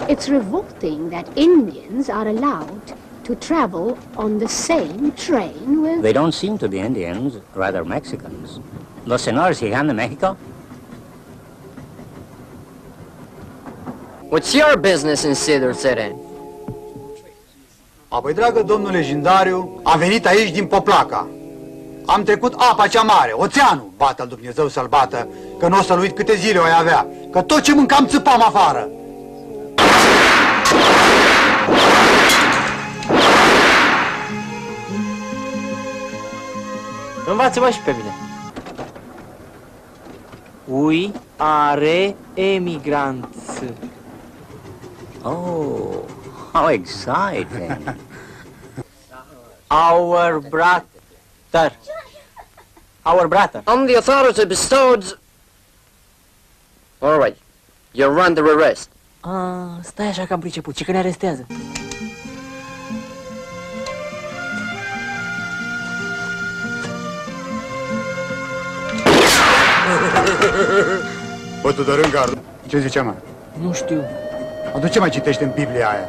It's revolting that Indians are allowed to travel on the same train with... They don't seem to be Indians, rather Mexicans. Los señores llegan de Mexico? What's your business in Cedar City? Apoi, dragă domnule Jindariu, am venit aici din Poplaca. Am trecut apa cea mare, oțeanul, bată-l Dumnezeu să-l bată, că nu o să-l uit câte zile o avea, că tot ce mâncam țâpam afară. Învață-mă și pe mine. We are emigranți. Oh, how exciting. Our brother. Our brother. On the authority bestowed... All right, you're under arrest. Stai așa că am priceput. Ce că ne arestează? Bă, Tudorân Gardu, ce zice, mă? Nu știu. Adu ce mai citește în Biblia aia?